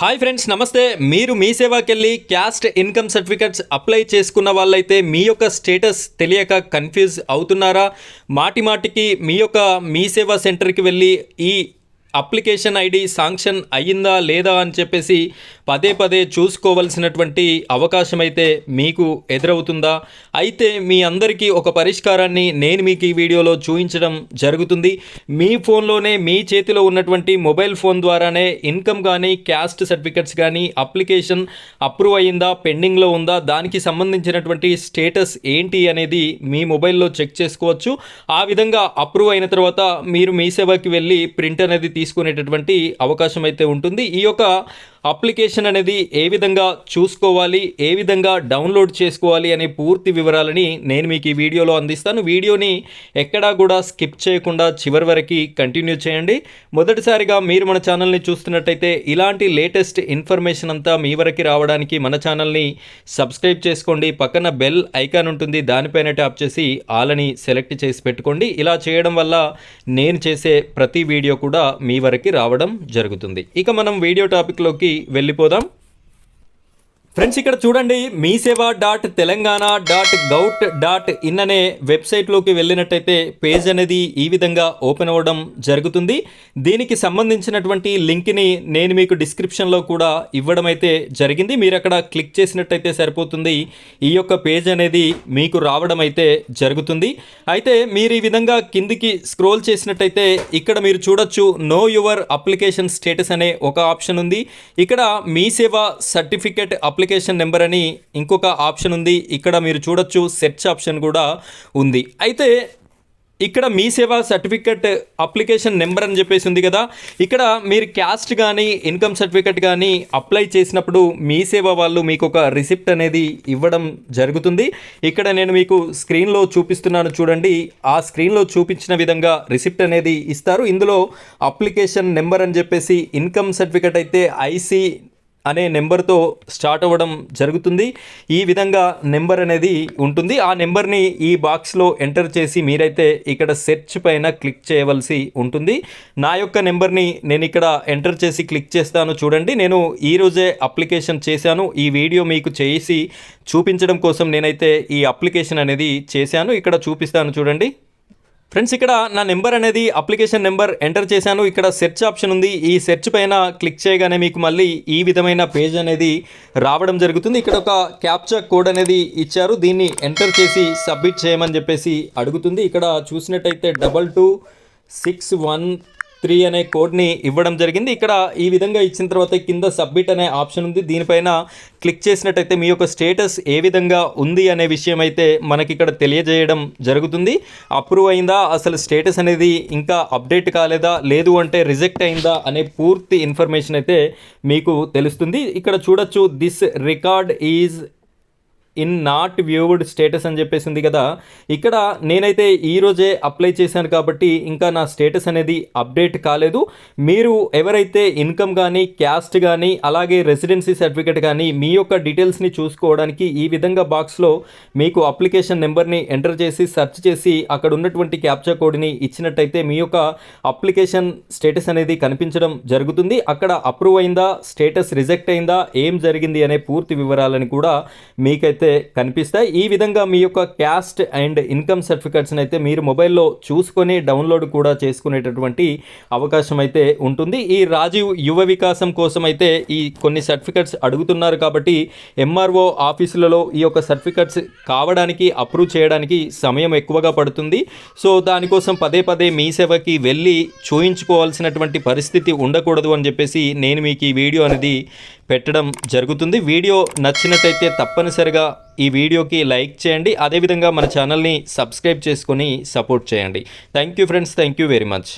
Hi friends, నమస్తే. మీరు మీ సేవాకెళ్ళి caste income certificates apply చేసుకున్న వాళ్ళైతే మీ యొక్క స్టేటస్ తెలియక కన్ఫ్యూజ్ అవుతున్నారా? మాటికి మీ సేవా సెంటర్కి వెళ్ళి ఈ అప్లికేషన్ ఐడి శాంక్షన్ అయ్యిందా లేదా అని చెప్పేసి పదే చూసుకోవాల్సినటువంటి అవకాశం అయితే మీకు ఎదురవుతుందా? అయితే మీ అందరికీ ఒక పరిష్కారాన్ని నేను మీకు ఈ వీడియోలో చూపించడం జరుగుతుంది. మీ ఫోన్లోనే మీ చేతిలో ఉన్నటువంటి మొబైల్ ఫోన్ ద్వారానే ఇన్కమ్ కానీ క్యాస్ట్ సర్టిఫికెట్స్ కానీ అప్లికేషన్ అప్రూవ్ అయ్యిందా, పెండింగ్లో ఉందా, దానికి సంబంధించినటువంటి స్టేటస్ ఏంటి అనేది మీ మొబైల్లో చెక్ చేసుకోవచ్చు. ఆ విధంగా అప్రూవ్ అయిన తర్వాత మీరు మీ సేవకి వెళ్ళి ప్రింట్ అనేది తీసుకునేటటువంటి అవకాశం అయితే ఉంటుంది. ఈ యొక్క అప్లికేషన్ అనేది ఏ విధంగా చూసుకోవాలి, ఏ విధంగా డౌన్లోడ్ చేసుకోవాలి అనే పూర్తి వివరాలని నేను మీకు ఈ వీడియోలో అందిస్తాను. వీడియోని ఎక్కడా కూడా స్కిప్ చేయకుండా చివరి వరకు కంటిన్యూ చేయండి. మొదటిసారిగా మీరు మన ఛానల్ని చూస్తున్నట్టయితే ఇలాంటి లేటెస్ట్ ఇన్ఫర్మేషన్ అంతా మీ వరకు రావడానికి మన ఛానల్ని సబ్స్క్రైబ్ చేసుకోండి. పక్కన బెల్ ఐకాన్ ఉంటుంది, దానిపైన ట్యాప్ చేసి ఆల్ అని సెలెక్ట్ చేసి పెట్టుకోండి. ఇలా చేయడం వల్ల నేను చేసే ప్రతి వీడియో కూడా మీ వరకు రావడం జరుగుతుంది. ఇక మనం వీడియో టాపిక్లోకి వెళ్ళిపోదాం. ఫ్రెండ్స్, ఇక్కడ చూడండి, meeseva.telangana.gov.in అనే వెబ్సైట్లోకి వెళ్ళినట్టయితే పేజ్ అనేది ఈ విధంగా ఓపెన్ అవ్వడం జరుగుతుంది. దీనికి సంబంధించినటువంటి లింక్ని నేను మీకు డిస్క్రిప్షన్లో కూడా ఇవ్వడం అయితే జరిగింది. మీరు అక్కడ క్లిక్ చేసినట్టయితే సరిపోతుంది. ఈ యొక్క పేజ్ అనేది మీకు రావడం అయితే జరుగుతుంది. అయితే మీరు ఈ విధంగా కిందికి స్క్రోల్ చేసినట్టయితే ఇక్కడ మీరు చూడొచ్చు, నో యువర్ అప్లికేషన్ స్టేటస్ అనే ఒక ఆప్షన్ ఉంది. ఇక్కడ మీ సేవా సర్టిఫికేట్ అప్లికేషన్ నెంబర్ అని ఇంకొక ఆప్షన్ ఉంది. ఇక్కడ మీరు చూడొచ్చు, సెర్చ్ ఆప్షన్ కూడా ఉంది. అయితే ఇక్కడ మీ సేవా సర్టిఫికెట్ అప్లికేషన్ నెంబర్ అని చెప్పేసి ఉంది కదా, ఇక్కడ మీరు క్యాస్ట్ కానీ ఇన్కమ్ సర్టిఫికెట్ కానీ అప్లై చేసినప్పుడు మీ సేవ వాళ్ళు మీకు ఒక రిసిప్ట్ అనేది ఇవ్వడం జరుగుతుంది. ఇక్కడ నేను మీకు స్క్రీన్లో చూపిస్తున్నాను, చూడండి. ఆ స్క్రీన్లో చూపించిన విధంగా రిసిప్ట్ అనేది ఇస్తారు. ఇందులో అప్లికేషన్ నెంబర్ అని చెప్పేసి ఇన్కమ్ సర్టిఫికెట్ అయితే ఐసి అనే నెంబర్తో స్టార్ట్ అవ్వడం జరుగుతుంది. ఈ విధంగా నెంబర్ అనేది ఉంటుంది. ఆ నెంబర్ని ఈ బాక్స్లో ఎంటర్ చేసి మీరైతే ఇక్కడ సెర్చ్ పైన క్లిక్ చేయవలసి ఉంటుంది. నా యొక్క నెంబర్ని నేను ఇక్కడ ఎంటర్ చేసి క్లిక్ చేస్తాను. చూడండి, నేను ఈరోజే అప్లికేషన్ చేశాను. ఈ వీడియో మీకు చేసి చూపించడం కోసం నేనైతే ఈ అప్లికేషన్ అనేది చేశాను. ఇక్కడ చూపిస్తాను, చూడండి. ఫ్రెండ్స్, ఇక్కడ నా నెంబర్ అనేది అప్లికేషన్ నెంబర్ ఎంటర్ చేశాను. ఇక్కడ సెర్చ్ ఆప్షన్ ఉంది. ఈ సెర్చ్ పైన క్లిక్ చేయగానే మీకు మళ్ళీ ఈ విధమైన పేజ్ అనేది రావడం జరుగుతుంది. ఇక్కడ ఒక క్యాప్చా కోడ్ అనేది ఇచ్చారు. దీన్ని ఎంటర్ చేసి సబ్మిట్ చేయమని చెప్పేసి అడుగుతుంది. ఇక్కడ చూసినట్టయితే 22613 అనే కోడ్ని ఇవ్వడం జరిగింది. ఇక్కడ ఈ విధంగా ఇచ్చిన తర్వాత కింద సబ్మిట్ అనే ఆప్షన్ ఉంది. దీనిపైన క్లిక్ చేసినట్టయితే మీ యొక్క స్టేటస్ ఏ విధంగా ఉంది అనే విషయం అయితే మనకి ఇక్కడ తెలియజేయడం జరుగుతుంది. అప్రూవ్ అయిందా, అసలు స్టేటస్ అనేది ఇంకా అప్డేట్ కాలేదా, లేదు అంటే రిజెక్ట్ అయిందా అనే పూర్తి ఇన్ఫర్మేషన్ అయితే మీకు తెలుస్తుంది. ఇక్కడ చూడొచ్చు, this record is in not viewed status అని చెప్పేసి ఉంది కదా. ఇక్కడ నేనైతే ఈరోజే అప్లై చేశాను కాబట్టి ఇంకా నా స్టేటస్ అనేది అప్డేట్ కాలేదు. మీరు ఎవరైతే ఇన్కమ్ కానీ క్యాస్ట్ కానీ అలాగే రెసిడెన్సీ సర్టిఫికేట్ కానీ మీ యొక్క డీటెయిల్స్ని చూసుకోవడానికి ఈ విధంగా బాక్స్లో మీకు అప్లికేషన్ నెంబర్ని ఎంటర్ చేసి సెర్చ్ చేసి అక్కడ ఉన్నటువంటి క్యాప్చా కోడ్ని ఇచ్చినట్టయితే మీ యొక్క అప్లికేషన్ స్టేటస్ అనేది కనిపించడం జరుగుతుంది. అక్కడ అప్రూవ్ అయిందా, స్టేటస్ రిజెక్ట్ అయిందా, ఏం జరిగింది అనే పూర్తి వివరాలను కూడా మీకైతే కనిపిస్తాయి. ఈ విధంగా మీ యొక్క క్యాస్ట్ అండ్ ఇన్కమ్ సర్టిఫికెట్స్ని అయితే మీరు మొబైల్లో చూసుకొని డౌన్లోడ్ కూడా చేసుకునేటటువంటి అవకాశం అయితే ఉంటుంది. ఈ రాజీవ్ యువ వికాసం కోసం అయితే ఈ కొన్ని సర్టిఫికెట్స్ అడుగుతున్నారు కాబట్టి ఎంఆర్ఓ ఆఫీసులలో ఈ యొక్క సర్టిఫికెట్స్ కావడానికి అప్రూవ్ చేయడానికి సమయం ఎక్కువగా పడుతుంది. సో దానికోసం పదే మీ సేవకి వెళ్ళి చూయించుకోవాల్సినటువంటి పరిస్థితి ఉండకూడదు అని చెప్పేసి నేను మీకు ఈ వీడియో అనేది పెట్టడం జరుగుతుంది. వీడియో నచ్చినట్టయితే తప్పనిసరిగా ఈ వీడియోకి లైక్ చేయండి. అదేవిధంగా మన ఛానల్ని సబ్స్క్రైబ్ చేసుకొని సపోర్ట్ చేయండి. Thank you friends, thank you very much.